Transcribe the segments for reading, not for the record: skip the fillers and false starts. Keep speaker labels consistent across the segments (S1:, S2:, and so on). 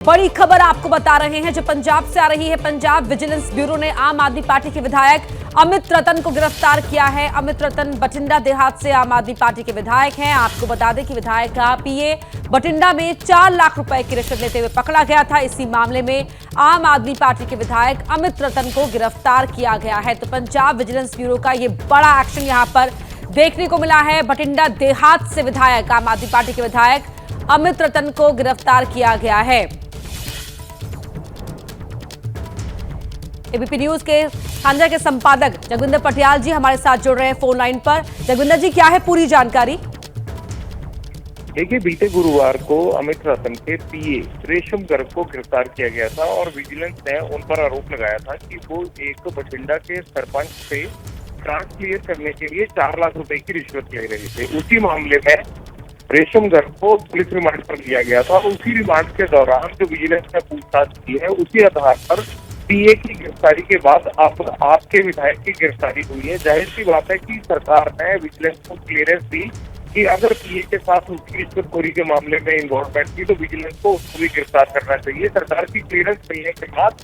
S1: बड़ी खबर आपको बता रहे हैं जो पंजाब से आ रही है। पंजाब विजिलेंस ब्यूरो ने आम आदमी पार्टी के विधायक अमित रतन को गिरफ्तार किया है। अमित रतन बठिंडा देहात से आम आदमी पार्टी के विधायक हैं। आपको बता दें कि विधायक का पीए बठिंडा में 4 लाख रुपए की रिश्वत लेते हुए पकड़ा गया था। इसी मामले में आम आदमी पार्टी के विधायक अमित रतन को गिरफ्तार किया गया है। तो पंजाब विजिलेंस ब्यूरो का ये बड़ा एक्शन यहां पर देखने को मिला है। बठिंडा देहात से विधायक आम आदमी पार्टी के विधायक अमित रतन को गिरफ्तार किया गया है। एबीपी न्यूज के खानजा के संपादक जगविंदर पटियाल जी हमारे साथ जुड़ रहे हैं फोन लाइन पर। जगविंदर जी, क्या है पूरी जानकारी?
S2: देखिए, बीते गुरुवार को अमित रतन के पीए रेशम गर्ग को गिरफ्तार किया गया था और विजिलेंस ने उन पर आरोप लगाया था कि वो एक बठिंडा के सरपंच से ट्रांस क्लियर करने के लिए 4 लाख रुपए की रिश्वत ले रहे थे। उसी मामले में रेशम गर्ग को पुलिस रिमांड पर लिया गया था। उसी रिमांड के दौरान जो विजिलेंस ने पूछताछ की है, उसी आधार पर पीए की गिरफ्तारी के बाद आपके विधायक की गिरफ्तारी हुई है। जाहिर सी बात है कि सरकार ने विजिलेंस को क्लियरेंस दी कि अगर पीए के साथ उसकी रिश्वतखोरी के मामले में इन्वॉल्वमेंट थी तो विजिलेंस को उसको भी गिरफ्तार करना चाहिए। सरकार की क्लियरेंस मिलने के बाद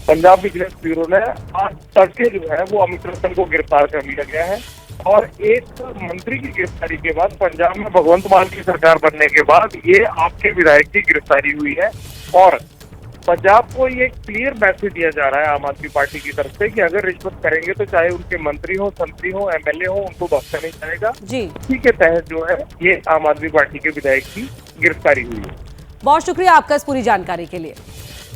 S2: पंजाब विजिलेंस ब्यूरो ने आज तड़के जो है वो अमित रतन को गिरफ्तार कर लिया गया है। और एक मंत्री की गिरफ्तारी के बाद पंजाब में भगवंत मान की सरकार बनने के बाद ये आपके विधायक की गिरफ्तारी हुई है। और पंजाब को ये क्लियर मैसेज दिया जा रहा है आम आदमी पार्टी की तरफ से कि अगर रिश्वत करेंगे तो चाहे उनके मंत्री हो, संतरी हो, एमएलए हो, उनको बख्शा नहीं जाएगा। इसी के तहत जो है ये आम आदमी पार्टी के विधायक की गिरफ्तारी हुई है। बहुत
S1: शुक्रिया आपका इस पूरी जानकारी के लिए।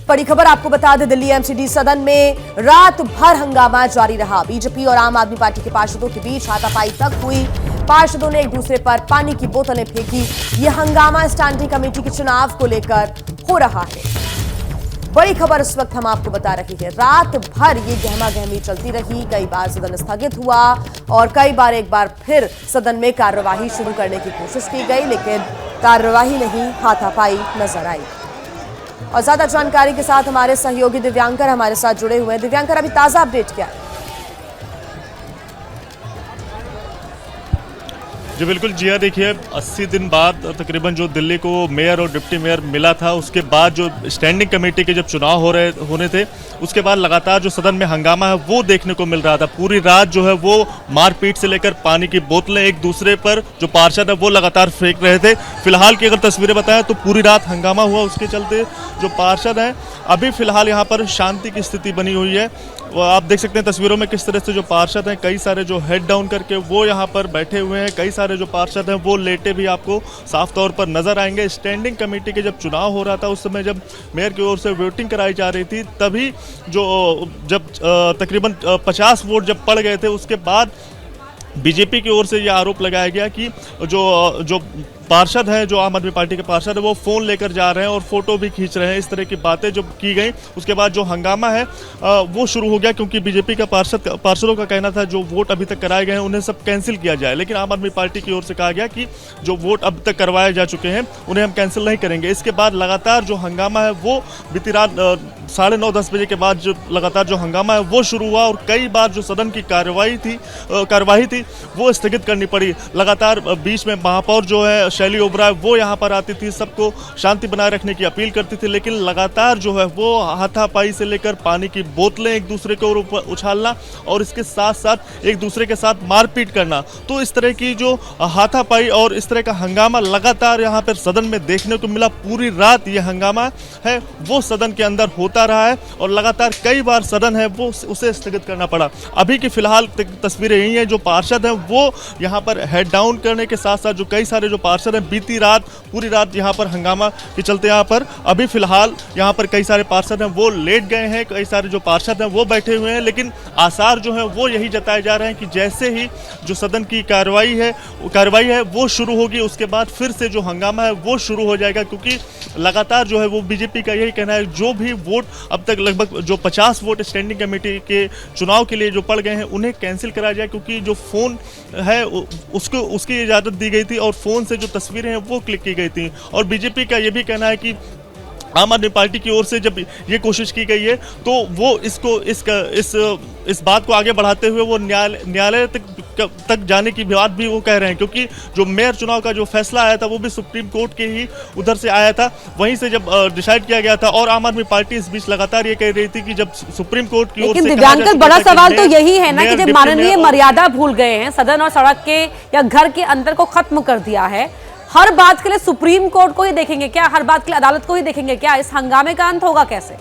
S1: बड़ी खबर आपको बता दें, दिल्ली एमसीडी सदन में रात भर हंगामा जारी रहा। बीजेपी और आम आदमी पार्टी के पार्षदों के बीच हाथापाई तक हुई। पार्षदों ने एक दूसरे पर पानी की बोतलें फेंकी। यह हंगामा स्टैंडिंग कमेटी के चुनाव को लेकर हो रहा है। बड़ी खबर इस वक्त हम आपको बता रहे हैं, रात भर ये गहमा गहमी चलती रही। कई बार सदन स्थगित हुआ और कई बार एक बार फिर सदन में कार्यवाही शुरू करने की कोशिश की गई, लेकिन कार्यवाही नहीं, हाथापाई नजर आई। और ज्यादा जानकारी के साथ हमारे सहयोगी दिव्यांकर हमारे साथ जुड़े हुए हैं। दिव्यांकर, अभी ताजा अपडेट क्या है?
S3: जी बिल्कुल जी हाँ, देखिए 80 दिन बाद तकरीबन जो दिल्ली को मेयर और डिप्टी मेयर मिला था, उसके बाद जो स्टैंडिंग कमेटी के जब चुनाव होने थे, उसके बाद लगातार जो सदन में हंगामा है वो देखने को मिल रहा था। पूरी रात जो है वो मारपीट से लेकर पानी की बोतलें एक दूसरे पर जो पार्षद है वो लगातार फेंक रहे थे। फिलहाल की अगर तस्वीरें बताएं तो पूरी रात हंगामा हुआ, उसके चलते जो पार्षद हैं अभी फिलहाल यहाँ पर शांति की स्थिति बनी हुई है। वो आप देख सकते हैं तस्वीरों में किस तरह से जो पार्षद हैं, कई सारे जो हेड डाउन करके वो यहाँ पर बैठे हुए हैं। कई सारे जो पार्षद हैं वो लेटे भी आपको साफ तौर पर नजर आएंगे। स्टैंडिंग कमेटी के जब चुनाव हो रहा था उस समय जब मेयर की ओर से वोटिंग कराई जा रही थी, तभी जब तकरीबन 50 वोट जब पड़ गए थे, उसके बाद बीजेपी की ओर से यह आरोप लगाया गया कि जो पार्षद हैं, जो आम आदमी पार्टी के पार्षद है, वो फोन लेकर जा रहे हैं और फोटो भी खींच रहे हैं। इस तरह की बातें जो की गई, उसके बाद जो हंगामा है वो शुरू हो गया, क्योंकि बीजेपी का पार्षदों का कहना था जो वोट अभी तक कराए गए हैं उन्हें सब कैंसिल किया जाए। लेकिन आम आदमी पार्टी की ओर से कहा गया कि जो वोट अब तक करवाए जा चुके हैं उन्हें हम कैंसिल नहीं करेंगे। इसके बाद लगातार जो हंगामा है वो बीती रात 9:30-10 बजे के बाद जो लगातार जो हंगामा है वो शुरू हुआ और कई बार जो सदन की कार्यवाही थी वो स्थगित करनी पड़ी। लगातार बीच में महापौर जो है शैली ओबराय वो यहाँ पर आती थी, सबको शांति बनाए रखने की अपील करती थी, लेकिन लगातार जो है वो हाथापाई से लेकर पानी की बोतलें एक दूसरे के ऊपर उछालना और इसके साथ साथ एक दूसरे के साथ मारपीट करना, तो इस तरह की जो हाथापाई और इस तरह का हंगामा लगातार यहाँ पर सदन में देखने को मिला। पूरी रात ये हंगामा है वो सदन के अंदर होता रहा है और लगातार कई बार सदन है वो उसे स्थगित करना पड़ा। अभी की फिलहाल तस्वीरें यही हैं, जो पार्षद हैं वो यहाँ पर हेड डाउन करने के साथ साथ जो कई सारे जो पार्षद हैं बीती रात पूरी रात यहाँ पर हंगामा के चलते यहाँ पर अभी फिलहाल यहाँ पर कई सारे पार्षद हैं वो लेट गए हैं, कई सारे जो पार्षद हैं वो बैठे हुए हैं। लेकिन आसार जो है वो यही जताए जा रहे हैं कि जैसे ही जो सदन की कार्रवाई है वो शुरू होगी, उसके बाद फिर से जो हंगामा है वो शुरू हो जाएगा, क्योंकि लगातार जो है वो बीजेपी का यही कहना है जो भी वोट अब तक लगभग जो 50 वोट स्टैंडिंग कमेटी के चुनाव के लिए जो पड़ गए हैं उन्हें कैंसिल कराया जाए, क्योंकि जो फोन है उसकी इजाज़त दी गई थी और फोन से जो तस्वीरें हैं वो क्लिक की गई थी। और बीजेपी का ये भी कहना है कि आम आदमी पार्टी की ओर से जब ये कोशिश की गई है तो वो इस बात को आगे बढ़ाते हुए वो न्यायालय तक तक जाने की बात भी वो कह रहे हैं, क्योंकि जो मेयर चुनाव का जो फैसला आया था वो भी सुप्रीम कोर्ट के ही उधर से आया था, वहीं से जब डिसाइड किया गया था। और आम आदमी पार्टी इस बीच लगातार ये कह रही थी कि जब सुप्रीम कोर्ट की ओर से
S4: दिव्यांकर, बड़ा सवाल तो यही है ना कि जब माननीय मर्यादा भूल गए हैं, सदन और सड़क के या घर के अंतर को खत्म कर दिया है, हर बात के लिए सुप्रीम कोर्ट को ही देखेंगे क्या? हर बात के लिए अदालत को ही देखेंगे क्या? इस हंगामे का अंत होगा कैसे?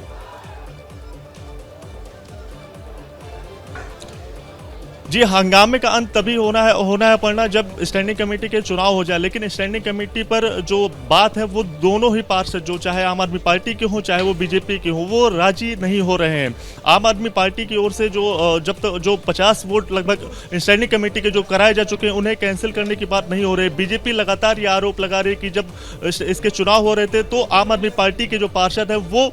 S3: जी, हंगामे का अंत तभी होना है पड़ना जब स्टैंडिंग कमेटी के चुनाव हो जाए। लेकिन स्टैंडिंग कमेटी पर जो बात है वो दोनों ही पार्षद, जो चाहे आम आदमी पार्टी के हों चाहे वो बीजेपी के हों, वो राजी नहीं हो रहे हैं। आम आदमी पार्टी की ओर से जब तक जो 50 वोट लगभग स्टैंडिंग कमेटी के जो कराए जा चुके हैं उन्हें कैंसिल करने की बात नहीं हो रही। बीजेपी लगातार ये आरोप लगा रही है कि जब इसके चुनाव हो रहे थे तो आम आदमी पार्टी के जो पार्षद है वो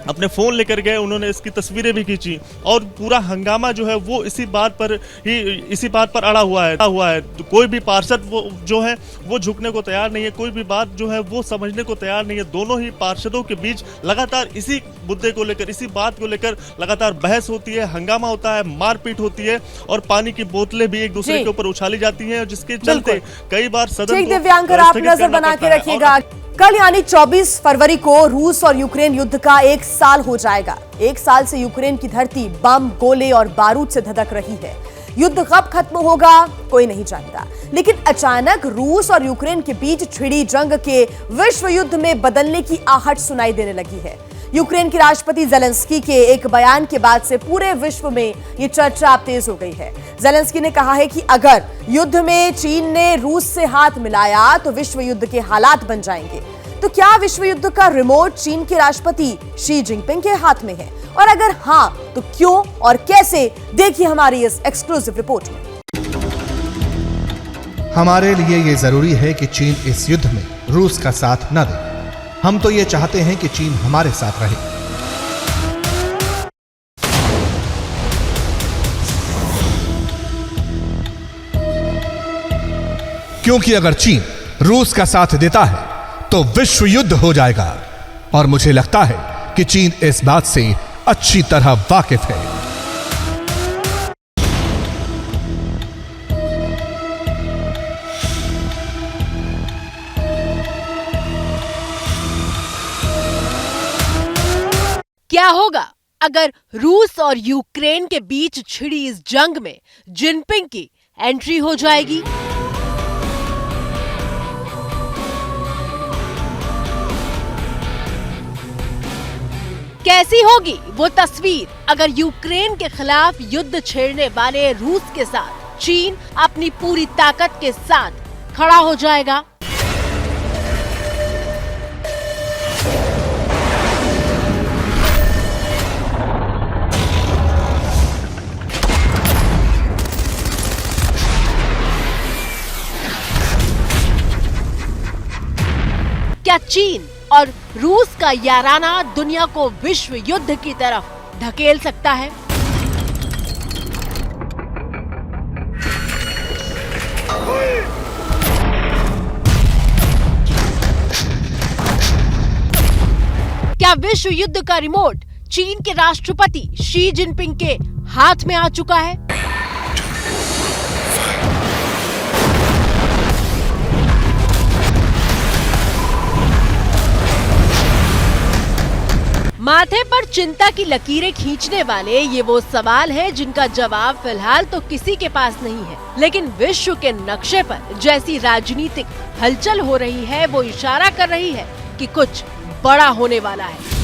S3: अपने फोन लेकर गए, उन्होंने इसकी तस्वीरें भी खींची और पूरा हंगामा जो है वो इसी बात पर अड़ा हुआ है। तो कोई भी पार्षद वो जो है वो झुकने को तैयार नहीं है, कोई भी बात जो है वो समझने को तैयार नहीं है। दोनों ही पार्षदों के बीच लगातार इसी मुद्दे को लेकर, इसी बात को लेकर लगातार बहस होती है, हंगामा होता है, मारपीट होती है और पानी की बोतलें भी एक दूसरे के ऊपर उछाली जाती हैं, जिसके चलते कई बार सदन को
S1: दिव्यांकर आप नजर बना के रखिएगा। कल यानी 24 फरवरी को रूस और यूक्रेन युद्ध का 1 साल हो जाएगा। 1 साल से यूक्रेन की धरती बम, गोले और बारूद से धधक रही है। युद्ध कब खत्म होगा कोई नहीं जानता, लेकिन अचानक रूस और यूक्रेन के बीच छिड़ी जंग के विश्व युद्ध में बदलने की आहट सुनाई देने लगी है। यूक्रेन के राष्ट्रपति जेलेंस्की के एक बयान के बाद से पूरे विश्व में ये चर्चा अब तेज हो गई है। जेलेंस्की ने कहा है कि अगर युद्ध में चीन ने रूस से हाथ मिलाया तो विश्व युद्ध के हालात बन जाएंगे। तो क्या विश्व युद्ध का रिमोट चीन के राष्ट्रपति शी जिनपिंग के हाथ में है, और अगर हां तो क्यों और कैसे? देखिए हमारी इस एक्सक्लूसिव रिपोर्ट में।
S5: हमारे लिए ये जरूरी है कि चीन इस युद्ध में रूस का साथ न दे। हम तो ये चाहते हैं कि चीन हमारे साथ रहे। क्योंकि अगर चीन रूस का साथ देता है तो विश्व युद्ध हो जाएगा, और मुझे लगता है कि चीन इस बात से अच्छी तरह वाकिफ है।
S6: क्या होगा अगर रूस और यूक्रेन के बीच छिड़ी इस जंग में जिनपिंग की एंट्री हो जाएगी? कैसी होगी वो तस्वीर अगर यूक्रेन के खिलाफ युद्ध छेड़ने वाले रूस के साथ चीन अपनी पूरी ताकत के साथ खड़ा हो जाएगा? क्या चीन और रूस का याराना दुनिया को विश्व युद्ध की तरफ धकेल सकता है? क्या विश्व युद्ध का रिमोट चीन के राष्ट्रपति शी जिनपिंग के हाथ में आ चुका है? माथे पर चिंता की लकीरें खींचने वाले ये वो सवाल हैं जिनका जवाब फिलहाल तो किसी के पास नहीं है, लेकिन विश्व के नक्शे पर जैसी राजनीतिक हलचल हो रही है वो इशारा कर रही है कि कुछ बड़ा होने वाला है।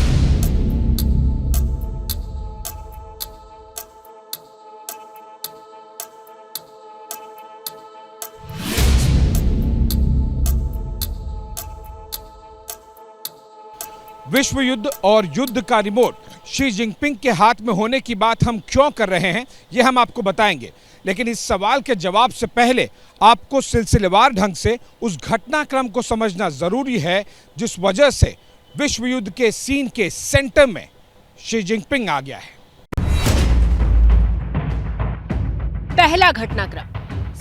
S7: विश्व युद्ध और युद्ध का रिमोट शी जिनपिंग के हाथ में होने की बात हम क्यों कर रहे हैं ये हम आपको बताएंगे, लेकिन इस सवाल के जवाब से पहले आपको सिलसिलेवार ढंग से उस घटनाक्रम को समझना जरूरी है जिस वजह से विश्व युद्ध के सीन के सेंटर में शी जिनपिंग आ गया है।
S6: पहला घटनाक्रम,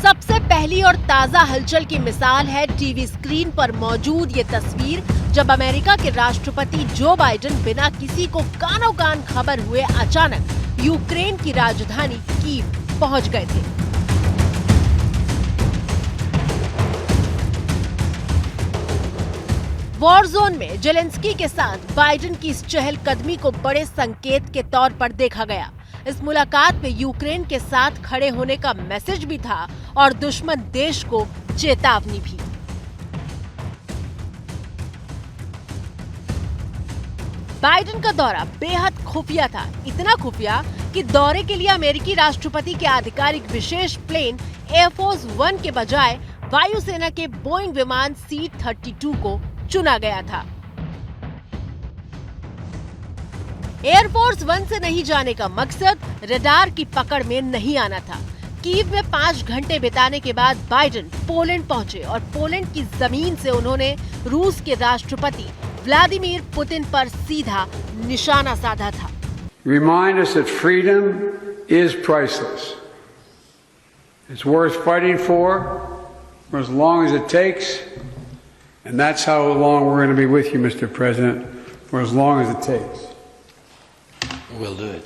S6: सबसे पहली और ताजा हलचल की मिसाल है टीवी स्क्रीन पर मौजूद ये तस्वीर, जब अमेरिका के राष्ट्रपति जो बाइडेन बिना किसी को कानो कान खबर हुए अचानक यूक्रेन की राजधानी कीव पहुंच गए थे। वॉर जोन में जेलेंस्की के साथ बाइडेन की इस चहलकदमी को बड़े संकेत के तौर पर देखा गया। इस मुलाकात में यूक्रेन के साथ खड़े होने का मैसेज भी था और दुश्मन देश को चेतावनी भी। बाइडेन का दौरा बेहद खुफिया था, इतना खुफिया कि दौरे के लिए अमेरिकी राष्ट्रपति के आधिकारिक विशेष प्लेन एयरफोर्स 1 के बजाय वायुसेना के बोइंग विमान C-32 को चुना गया था। एयरफोर्स 1 से नहीं जाने का मकसद रडार की पकड़ में नहीं आना था। कीव में 5 घंटे बिताने के बाद बाइडेन पोलैंड पहुंचे और पोलैंड की जमीन से उन्होंने रूस के राष्ट्रपति व्लादिमीर पुतिन पर सीधा निशाना साधा था।
S8: Remind us that freedom is priceless. It's worth fighting for as long as it takes, and that's how long we're going to be with you, Mr. President, for as long as it takes.
S9: We'll do it.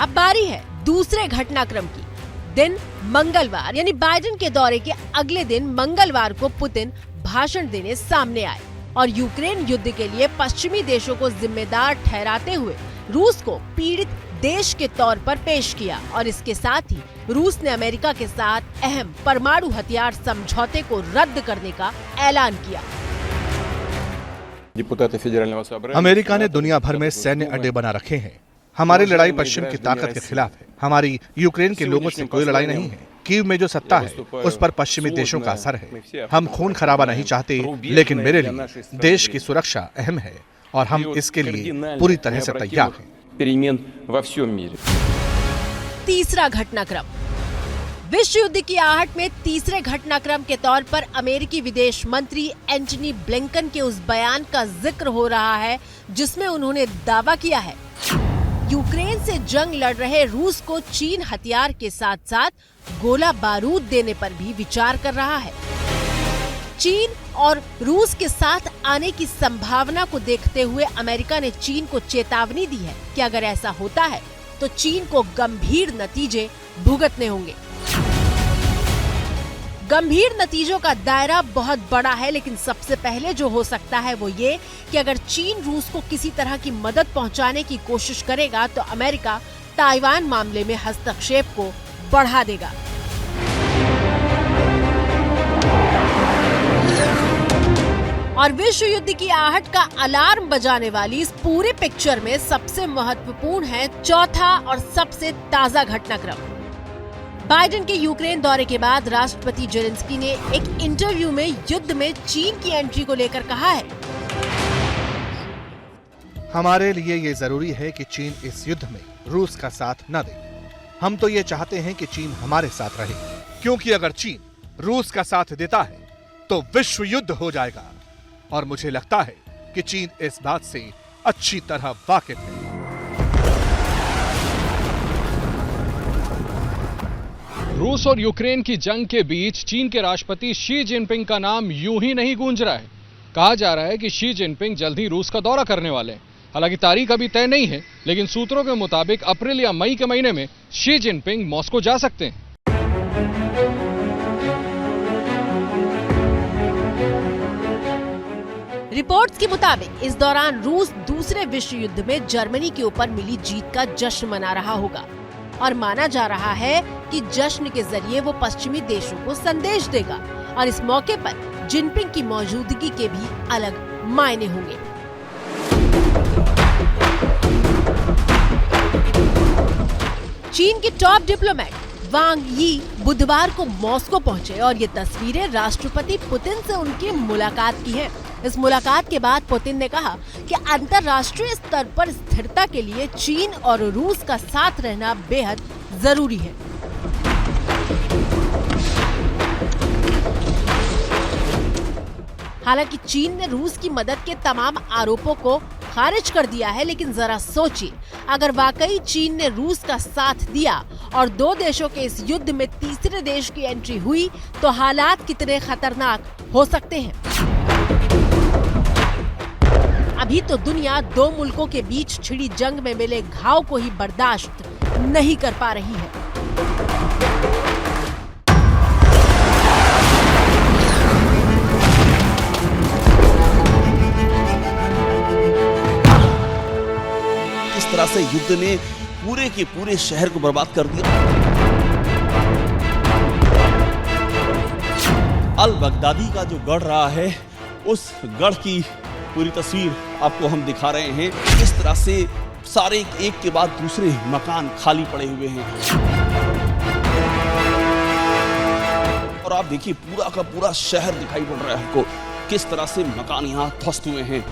S6: अब बारी है दूसरे घटनाक्रम की। दिन मंगलवार, यानी Biden के दौरे के अगले दिन मंगलवार को पुतिन भाषण देने सामने आए और यूक्रेन युद्ध के लिए पश्चिमी देशों को जिम्मेदार ठहराते हुए रूस को पीड़ित देश के तौर पर पेश किया और इसके साथ ही रूस ने अमेरिका के साथ अहम परमाणु हथियार समझौते को रद्द करने का ऐलान किया।
S5: अमेरिका ने दुनिया भर में सैन्य अड्डे बना रखे हैं। हमारी लड़ाई पश्चिम की ताकत के खिलाफ है। हमारी यूक्रेन के लोगों से कोई लड़ाई नहीं है। कीव में जो सत्ता है उस पर पश्चिमी देशों का असर है। हम खून खराबा नहीं चाहते, लेकिन मेरे लिए देश की सुरक्षा अहम है और हम इसके लिए पूरी तरह से तैयार हैं।
S6: तीसरा घटनाक्रम। विश्व युद्ध की आहट में तीसरे घटनाक्रम के तौर पर अमेरिकी विदेश मंत्री एंटनी ब्लिंकन के उस बयान का जिक्र हो रहा है जिसमें उन्होंने दावा किया है यूक्रेन से जंग लड़ रहे रूस को चीन हथियार के साथ साथ गोला बारूद देने पर भी विचार कर रहा है। चीन और रूस के साथ आने की संभावना को देखते हुए अमेरिका ने चीन को चेतावनी दी है कि अगर ऐसा होता है तो चीन को गंभीर नतीजे भुगतने होंगे। गंभीर नतीजों का दायरा बहुत बड़ा है, लेकिन सबसे पहले जो हो सकता है वो ये कि अगर चीन रूस को किसी तरह की मदद पहुंचाने की कोशिश करेगा तो अमेरिका ताइवान मामले में हस्तक्षेप को बढ़ा देगा। और विश्व युद्ध की आहट का अलार्म बजाने वाली इस पूरे पिक्चर में सबसे महत्वपूर्ण है चौथा और सबसे ताजा घटनाक्रम। बाइडेन के यूक्रेन दौरे के बाद राष्ट्रपति जेलेंस्की ने एक इंटरव्यू में युद्ध में चीन की एंट्री को लेकर कहा है,
S5: हमारे लिए ये जरूरी है कि चीन इस युद्ध में रूस का साथ न दे। हम तो ये चाहते हैं कि चीन हमारे साथ रहे, क्योंकि अगर चीन रूस का साथ देता है तो विश्व युद्ध हो जाएगा और मुझे लगता है कि चीन इस बात से अच्छी तरह वाकिफ है।
S10: रूस और यूक्रेन की जंग के बीच चीन के राष्ट्रपति शी जिनपिंग का नाम यूं ही नहीं गूंज रहा है। कहा जा रहा है कि शी जिनपिंग जल्द ही रूस का दौरा करने वाले हैं। हालांकि तारीख अभी तय नहीं है, लेकिन सूत्रों के मुताबिक अप्रैल या मई के महीने में शी जिनपिंग मॉस्को जा सकते हैं।
S6: रिपोर्ट्स के मुताबिक इस दौरान रूस दूसरे विश्व युद्ध में जर्मनी के ऊपर मिली जीत का जश्न मना रहा होगा और माना जा रहा है कि जश्न के जरिए वो पश्चिमी देशों को संदेश देगा और इस मौके पर जिनपिंग की मौजूदगी के भी अलग मायने होंगे। चीन के टॉप डिप्लोमेट वांग यी बुधवार को मॉस्को पहुंचे और ये तस्वीरें राष्ट्रपति पुतिन से उनकी मुलाकात की हैं। इस मुलाकात के बाद पुतिन ने कहा कि अंतर्राष्ट्रीय स्तर पर स्थिरता के लिए चीन और रूस का साथ रहना बेहद जरूरी है। हालांकि चीन ने रूस की मदद के तमाम आरोपों को खारिज कर दिया है, लेकिन जरा सोचिए, अगर वाकई चीन ने रूस का साथ दिया और दो देशों के इस युद्ध में तीसरे देश की एंट्री हुई तो हालात कितने खतरनाक हो सकते हैं। अभी तो दुनिया दो मुल्कों के बीच छिड़ी जंग में मिले घाव को ही बर्दाश्त नहीं कर पा रही है।
S11: इस तरह से युद्ध ने पूरे के पूरे शहर को बर्बाद कर दिया। अल बगदादी का जो गढ़ रहा है, उस गढ़ की पूरी तस्वीर आपको हम दिखा रहे हैं। इस तरह से सारे एक के बाद दूसरे मकान खाली पड़े हुए हैं और आप देखिए पूरा का पूरा शहर दिखाई पड़ रहा है आपको, किस तरह से मकान यहाँ ध्वस्त हुए हैं।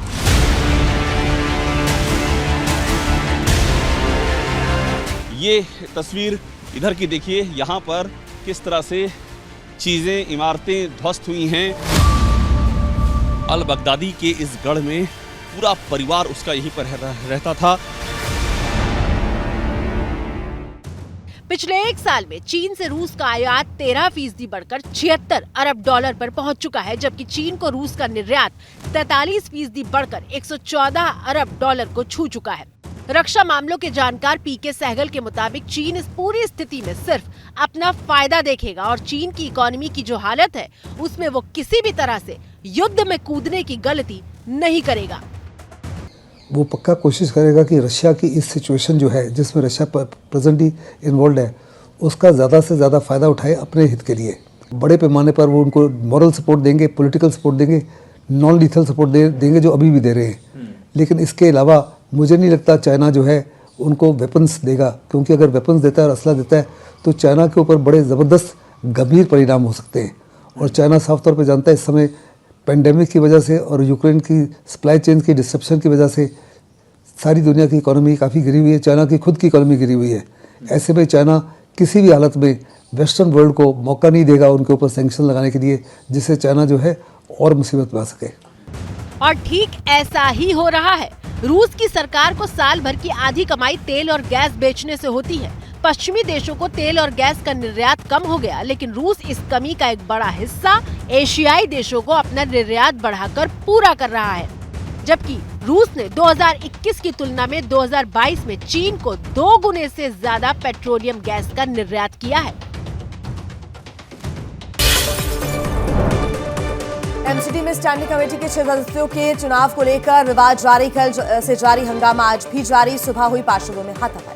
S11: ये तस्वीर इधर की देखिए, यहाँ पर किस तरह से चीजें, इमारतें ध्वस्त हुई हैं। अल बगदादी के इस गढ़ में पूरा परिवार उसका यहीं पर रहता था।
S6: पिछले एक साल में चीन से रूस का आयात 13% बढ़कर 76 अरब डॉलर पर पहुंच चुका है, जबकि चीन को रूस का निर्यात 43% बढ़कर 114 अरब डॉलर को छू चुका है। रक्षा मामलों के जानकार पीके सहगल के मुताबिक चीन इस पूरी स्थिति में सिर्फ अपना फायदा देखेगा और चीन की इकोनॉमी की जो हालत है उसमें वो किसी भी तरह से युद्ध में कूदने की गलती नहीं करेगा।
S12: वो पक्का कोशिश करेगा कि रशिया की इस सिचुएशन जो है, जिसमें रशिया प्रेजेंटली इन्वॉल्व है, उसका ज़्यादा से ज़्यादा फ़ायदा उठाए अपने हित के लिए। बड़े पैमाने पर वो उनको मॉरल सपोर्ट देंगे, पॉलिटिकल सपोर्ट देंगे, नॉन लीथल सपोर्ट देंगे जो अभी भी दे रहे हैं। लेकिन इसके अलावा मुझे नहीं लगता चाइना जो है उनको वेपन्स देगा, क्योंकि अगर वेपन्स देता है और असला देता है तो चाइना के ऊपर बड़े ज़बरदस्त गंभीर परिणाम हो सकते हैं। और चाइना साफ तौर पर जानता है इस समय पेंडेमिक की वजह से और यूक्रेन की सप्लाई चेन की डिस्ट्रप्शन की वजह से सारी दुनिया की इकोनॉमी काफ़ी गिरी हुई है, चाइना की खुद की इकोनॉमी गिरी हुई है। ऐसे में चाइना किसी भी हालत में वेस्टर्न वर्ल्ड को मौका नहीं देगा उनके ऊपर सैंक्शन लगाने के लिए, जिससे चाइना जो है और मुसीबत में आ सके।
S6: और ठीक ऐसा ही हो रहा है। रूस की सरकार को साल भर की आधी कमाई तेल और गैस बेचने से होती है। पश्चिमी देशों को तेल और गैस का निर्यात कम हो गया, लेकिन रूस इस कमी का एक बड़ा हिस्सा एशियाई देशों को अपना निर्यात बढ़ाकर पूरा कर रहा है। जबकि रूस ने 2021 की तुलना में 2022 में चीन को 2 गुने से ज्यादा पेट्रोलियम गैस का निर्यात किया है।
S1: एमसीडी में स्टैंडिंग कमेटी के 6 सदस्यों के चुनाव को लेकर विवाद जारी। कल से जारी हंगामा आज भी जारी। सुबह हुई पार्षदों में हाथापाई।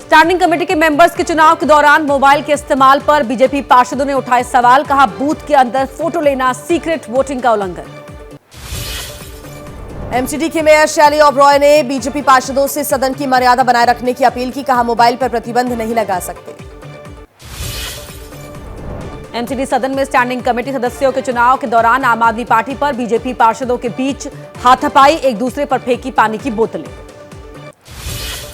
S4: स्टैंडिंग कमेटी के मेंबर्स के चुनाव के दौरान मोबाइल के इस्तेमाल पर बीजेपी पार्षदों ने उठाए सवाल। कहा बूथ के अंदर फोटो लेना सीक्रेट वोटिंग का उल्लंघन।
S1: एमसीडी के मेयर शैली ओबरॉय ने बीजेपी पार्षदों से सदन की मर्यादा बनाए रखने की अपील की। कहा मोबाइल पर प्रतिबंध नहीं लगा सकते।
S4: एमसीडी सदन में स्टैंडिंग कमेटी सदस्यों के चुनाव के दौरान आम आदमी पार्टी पर बीजेपी पार्षदों के बीच हाथापाई। एक दूसरे पर फेंकी पानी की बोतलें।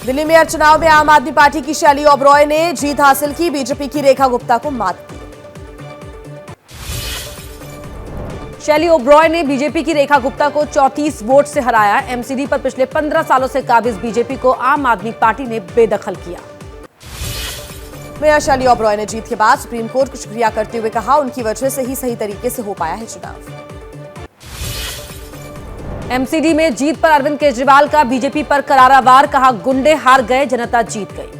S1: दिल्ली मेयर चुनाव में आम आदमी पार्टी की शैली ओबरॉय ने जीत हासिल की। बीजेपी की रेखा गुप्ता को मात दी।
S4: शैली ओबरॉय ने बीजेपी की रेखा गुप्ता को 34 वोट से हराया। एमसीडी पर पिछले 15 सालों से काबिज बीजेपी को आम आदमी पार्टी ने बेदखल किया।
S1: मेयर शैली ओबरॉय ने जीत के बाद सुप्रीम कोर्ट को शुक्रिया करते हुए कहा उनकी वजह से ही सही तरीके से हो पाया है चुनाव।
S4: एमसीडी में जीत पर अरविंद केजरीवाल का बीजेपी पर करारा वार। कहा गुंडे हार गए, जनता जीत गई।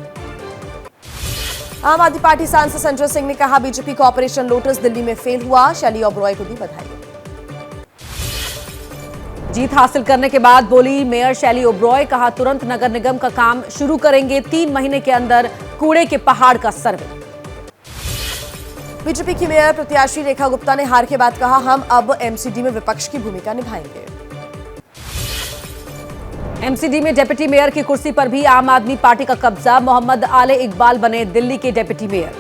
S1: आम आदमी पार्टी सांसद संजय सिंह ने कहा बीजेपी का ऑपरेशन लोटस दिल्ली में फेल हुआ। शैली ओबरॉय को दी बधाई।
S4: जीत हासिल करने के बाद बोली मेयर शैली ओबरॉय। कहा तुरंत नगर निगम का काम शुरू करेंगे। 3 महीने के अंदर कूड़े के पहाड़ का सर्वे।
S1: बीजेपी की मेयर प्रत्याशी रेखा गुप्ता ने हार के बाद कहा हम अब एमसीडी में विपक्ष की भूमिका निभाएंगे।
S4: एमसीडी में डिप्टी मेयर की कुर्सी पर भी आम आदमी पार्टी का कब्जा। मोहम्मद आले इकबाल बने दिल्ली के डिप्टी मेयर।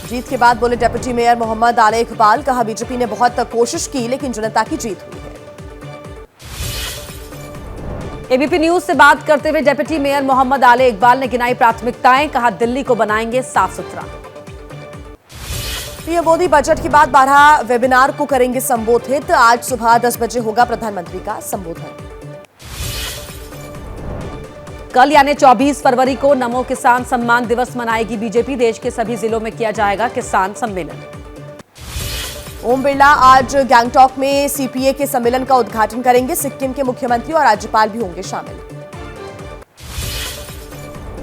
S1: जीत के बाद बोले डिप्टी मेयर मोहम्मद आले इकबाल। कहा बीजेपी ने बहुत कोशिश की लेकिन जनता की जीत हुई है।
S4: एबीपी न्यूज से बात करते हुए डिप्टी मेयर मोहम्मद आले इकबाल ने गिनाई प्राथमिकताएं। कहा दिल्ली को बनाएंगे साफ सुथरा।
S1: पीएम मोदी बजट के बाद 12 वेबिनार को करेंगे संबोधित। आज सुबह 10 बजे होगा प्रधानमंत्री का संबोधन।
S4: कल यानी 24 फरवरी को नमो किसान सम्मान दिवस मनाएगी बीजेपी। देश के सभी जिलों में किया जाएगा किसान सम्मेलन।
S1: ओम बिरला आज गैंगटॉक में सीपीए के सम्मेलन का उद्घाटन करेंगे। सिक्किम के मुख्यमंत्री और राज्यपाल भी होंगे शामिल।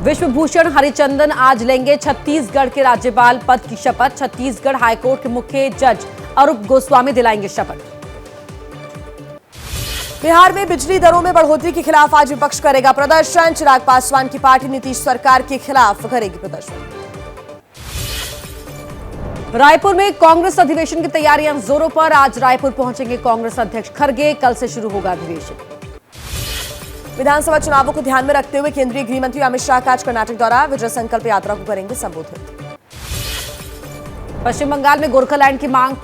S4: विश्वभूषण हरिचंदन आज लेंगे छत्तीसगढ़ के राज्यपाल पद की शपथ। छत्तीसगढ़ हाईकोर्ट के मुख्य जज अरूप गोस्वामी दिलाएंगे शपथ।
S1: बिहार में बिजली दरों में बढ़ोतरी के खिलाफ आज विपक्ष करेगा प्रदर्शन। चिराग पासवान की पार्टी नीतीश सरकार के खिलाफ करेगी प्रदर्शन।
S4: रायपुर में कांग्रेस अधिवेशन की तैयारियां जोरों पर। आज रायपुर पहुंचेंगे कांग्रेस अध्यक्ष खड़गे। कल से शुरू होगा अधिवेशन।
S1: विधानसभा चुनावों को ध्यान में रखते हुए केंद्रीय गृह मंत्री अमित शाह का आज कर्नाटक दौरा। विजय संकल्प यात्रा को करेंगे संबोधित।
S4: पश्चिम बंगाल में गोरखालैंड की मांग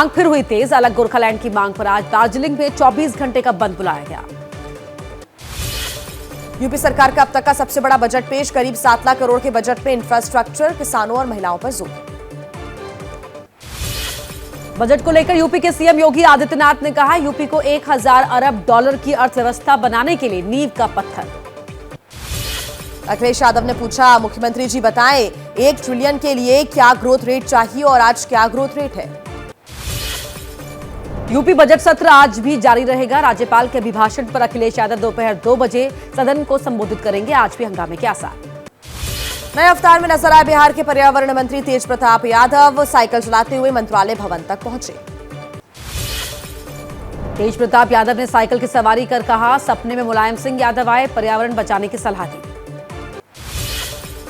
S4: फिर हुई तेज। अलग गोरखालैंड की मांग पर आज दार्जिलिंग में 24 घंटे का बंद बुलाया गया।
S1: यूपी सरकार का अब तक का सबसे बड़ा बजट पेश। करीब 7 लाख करोड़ के बजट में इंफ्रास्ट्रक्चर, किसानों और महिलाओं पर जोर।
S4: बजट को लेकर यूपी के सीएम योगी आदित्यनाथ ने कहा, यूपी को 1000 अरब डॉलर की अर्थव्यवस्था बनाने के लिए नींव का पत्थर।
S1: अखिलेश यादव ने पूछा, मुख्यमंत्री जी बताएं 1 ट्रिलियन के लिए क्या ग्रोथ रेट चाहिए और आज क्या ग्रोथ रेट है।
S4: यूपी बजट सत्र आज भी जारी रहेगा। राज्यपाल के अभिभाषण पर अखिलेश यादव दोपहर 2 बजे सदन को संबोधित करेंगे। आज भी हंगामे के आसार।
S1: नए अवतार में नजर आए बिहार के पर्यावरण मंत्री तेज प्रताप यादव। साइकिल चलाते हुए मंत्रालय भवन तक पहुंचे।
S4: तेज प्रताप यादव ने साइकिल की सवारी कर कहा, सपने में मुलायम सिंह यादव आए, पर्यावरण बचाने की सलाह दी।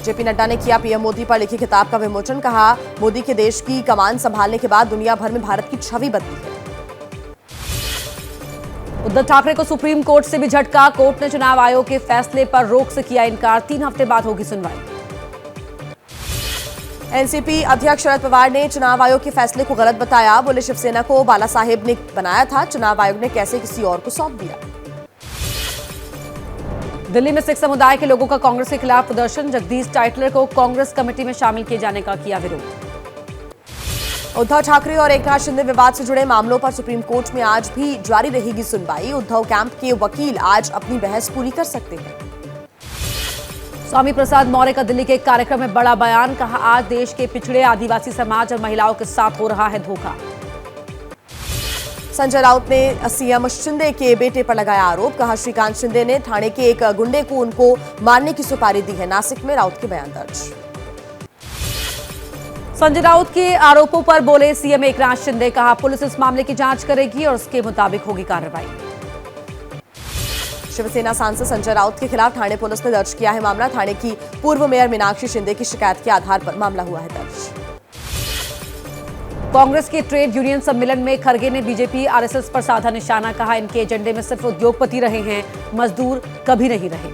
S1: जेपी नड्डा ने किया पीएम मोदी पर लिखी किताब का विमोचन। कहा, मोदी के देश की कमान संभालने के बाद दुनिया भर में भारत की छवि बदली है।
S4: उद्धव ठाकरे को सुप्रीम कोर्ट से भी झटका। कोर्ट ने चुनाव आयोग के फैसले पर रोक से किया इनकार। 3 हफ्ते बाद होगी सुनवाई।
S1: एनसीपी अध्यक्ष शरद पवार ने चुनाव आयोग के फैसले को गलत बताया। बोले, शिवसेना को बाला साहेब ने बनाया था, चुनाव आयोग ने कैसे किसी और को सौंप दिया।
S4: दिल्ली में सिख समुदाय के लोगों का कांग्रेस के खिलाफ प्रदर्शन। जगदीश टाइटलर को कांग्रेस कमेटी में शामिल किए जाने का किया विरोध।
S1: उद्धव ठाकरे और एकनाथ शिंदे विवाद से जुड़े मामलों पर सुप्रीम कोर्ट में आज भी जारी रहेगी सुनवाई। उद्धव कैंप के वकील आज अपनी बहस पूरी कर सकते हैं।
S4: स्वामी प्रसाद मौर्य का दिल्ली के एक कार्यक्रम में बड़ा बयान। कहा, आज देश के पिछड़े आदिवासी समाज और महिलाओं के साथ हो रहा है धोखा।
S1: संजय राउत ने सीएम शिंदे के बेटे पर लगाया आरोप। कहा, श्रीकांत शिंदे ने थाने के एक गुंडे को उनको मारने की सुपारी दी है। नासिक में राउत के बयान दर्ज।
S4: संजय राउत के आरोपों पर बोले सीएम एकनाथ शिंदे। कहा, पुलिस इस मामले की जांच करेगी और उसके मुताबिक होगी कार्रवाई।
S1: शिवसेना सांसद संजय राउत के खिलाफ थाने पुलिस ने दर्ज किया है मामला। थाने की पूर्व मेयर मीनाक्षी शिंदे की शिकायत के आधार पर मामला हुआ है दर्ज।
S4: कांग्रेस के ट्रेड यूनियन सम्मेलन में खड़गे ने बीजेपी आरएसएस पर साधा निशाना। कहा, इनके एजेंडे में सिर्फ उद्योगपति रहे हैं, मजदूर कभी नहीं रहे।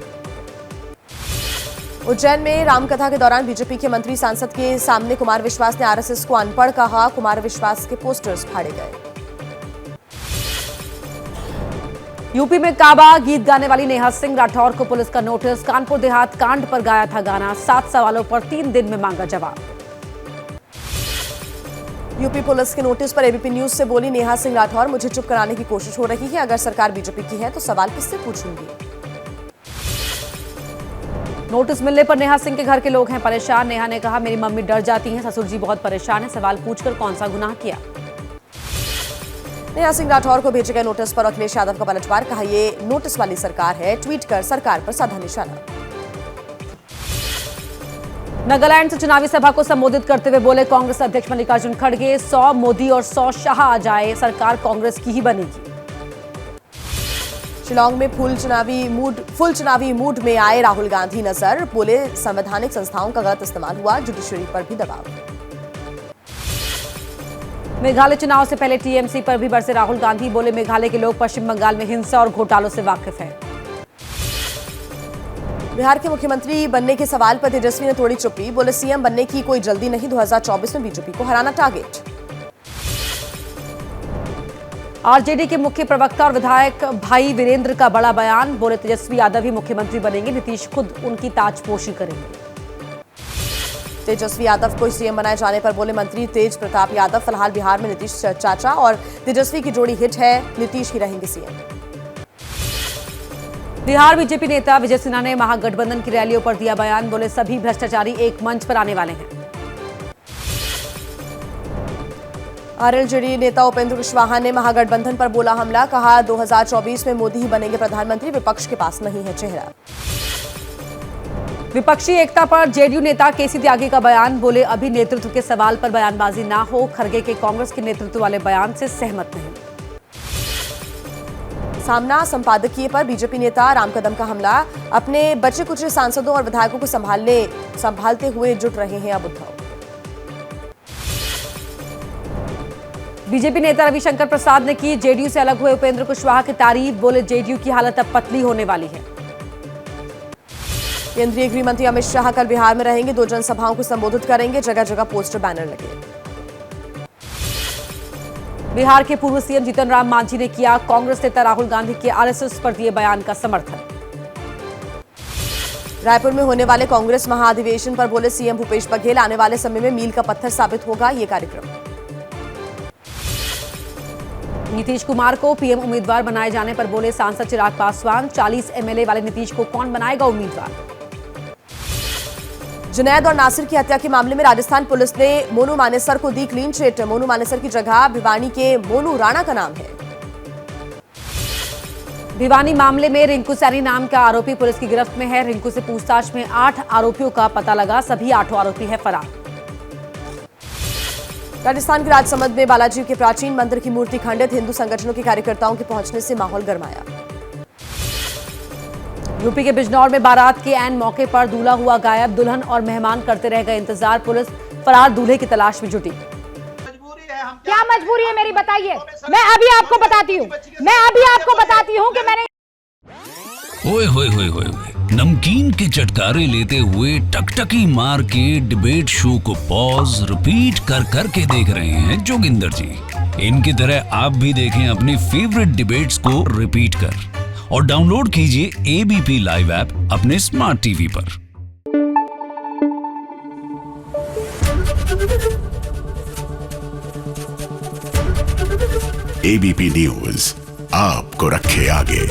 S1: उज्जैन में रामकथा के दौरान बीजेपी के मंत्री सांसद के सामने कुमार विश्वास ने आरएसएस को अनपढ़ कहा। कुमार विश्वास के पोस्टर्स फाड़े गए।
S4: यूपी में काबा गीत गाने वाली नेहा सिंह राठौर को पुलिस का नोटिस। कानपुर देहात कांड पर गाया था गाना। 7 सवालों पर 3 दिन में मांगा जवाब। यूपी पुलिस के नोटिस पर एबीपी न्यूज से बोली नेहा सिंह राठौर, मुझे चुप कराने की कोशिश हो रही है। अगर सरकार बीजेपी की है तो सवाल किससे पूछूंगी। नोटिस मिलने पर नेहा सिंह के घर के लोग हैं परेशान। नेहा ने कहा, मेरी मम्मी डर जाती हैं, ससुर जी बहुत परेशान है, सवाल पूछकर कौन सा गुनाह किया। नेहा सिंह राठौर को भेजे गए नोटिस पर अखिलेश यादव का पलटवार। कहा, ये नोटिस वाली सरकार है, ट्वीट कर सरकार पर साधा निशाना। नागालैंड से चुनावी सभा को संबोधित करते हुए बोले कांग्रेस अध्यक्ष मल्लिकार्जुन खड़गे, 100 मोदी और 100 शाह आ जाए, सरकार कांग्रेस की ही बनेगी। शिलांग में फुल चुनावी मूड में आए राहुल गांधी नजर। बोले, संवैधानिक संस्थाओं का गलत इस्तेमाल हुआ, जुडिशरी पर भी दबाव। मेघालय चुनाव से पहले टीएमसी पर भी बरसे राहुल गांधी। बोले, मेघालय के लोग पश्चिम बंगाल में हिंसा और घोटालों से वाकिफ हैं। बिहार के मुख्यमंत्री बनने के सवाल पर तेजस्वी ने तोड़ी चुप्पी। बोले, सीएम बनने की कोई जल्दी नहीं, 2024 में बीजेपी को हराना टारगेट। आरजेडी के मुख्य प्रवक्ता और विधायक भाई वीरेंद्र का बड़ा बयान। बोले, तेजस्वी यादव ही मुख्यमंत्री बनेंगे, नीतीश खुद उनकी ताजपोशी करेंगे। तेजस्वी यादव को सीएम बनाए जाने पर बोले मंत्री तेज प्रताप यादव, फिलहाल बिहार में नीतीश चाचा और तेजस्वी की जोड़ी हिट है, नीतीश ही रहेंगे सीएम। बिहार बीजेपी नेता विजय सिन्हा ने महागठबंधन की रैलियों पर दिया बयान। बोले, सभी भ्रष्टाचारी एक मंच पर आने वाले हैं। आरएलजेडी नेता उपेंद्र कुशवाहा ने महागठबंधन पर बोला हमला। कहा, 2024 में मोदी ही बनेंगे प्रधानमंत्री, विपक्ष के पास नहीं है चेहरा। विपक्षी एकता पर जेडीयू नेता केसी त्यागी का बयान, बोले अभी नेतृत्व के सवाल पर बयानबाजी ना हो। खरगे के कांग्रेस के नेतृत्व वाले बयान से सहमत नहीं।
S1: सामना संपादकीय पर बीजेपी नेता राम कदम का हमला, अपने बचे कुछ सांसदों और विधायकों को संभालते हुए जुट रहे हैं अब उद्धव।
S4: बीजेपी नेता रविशंकर प्रसाद ने की जेडीयू से अलग हुए उपेंद्र कुशवाहा की तारीफ, बोले जेडीयू की हालत अब पतली होने वाली है।
S1: केंद्रीय गृह मंत्री अमित शाह कल बिहार में रहेंगे, 2 जनसभाओं को संबोधित करेंगे, जगह जगह पोस्टर बैनर लगे।
S4: बिहार के पूर्व सीएम जीतन राम मांझी ने किया कांग्रेस नेता राहुल गांधी के आरएसएस पर दिए बयान का समर्थन। रायपुर में होने वाले कांग्रेस महाधिवेशन पर बोले सीएम भूपेश बघेल, आने वाले समय में मील का पत्थर साबित होगा ये कार्यक्रम। नीतीश कुमार को पीएम उम्मीदवार बनाए जाने पर बोले सांसद चिराग पासवान, 40 एमएलए वाले नीतीश को कौन बनाएगा उम्मीदवार। जुनैद और नासिर की हत्या के मामले में राजस्थान पुलिस ने मोनू मानेसर को दी क्लीन चिट। मोनू मानेसर की जगह भिवानी के मोनू राणा का नाम है। भिवानी मामले में रिंकू सैनी नाम का आरोपी पुलिस की गिरफ्त में है। रिंकू से पूछताछ में 8 आरोपियों का पता लगा, सभी 8 आरोपी है फरार। राजस्थान के राजसमंद में बालाजी के प्राचीन मंदिर की मूर्ति खंडित, हिंदू संगठनों के कार्यकर्ताओं के पहुंचने से माहौल गरमाया। यूपी के बिजनौर में बारात के ऐन मौके पर दूल्हा हुआ गायब, दुल्हन और मेहमान करते रह गए इंतजार, पुलिस फरार दूल्हे की तलाश में जुटी।
S13: क्या मजबूरी है मेरी बताइए, मैं अभी आपको बताती हूँ कि मैंने
S14: ओए होए होए होए नमकीन के चटकारे लेते हुए टकटकी मार के डिबेट शो को पॉज रिपीट कर करके देख रहे हैं जोगिंदर जी। इनकी तरह आप भी देखें अपनी फेवरेट डिबेट्स को रिपीट कर और डाउनलोड कीजिए एबीपी लाइव ऐप अपने स्मार्ट टीवी पर।
S15: एबीपी न्यूज आपको रखे आगे।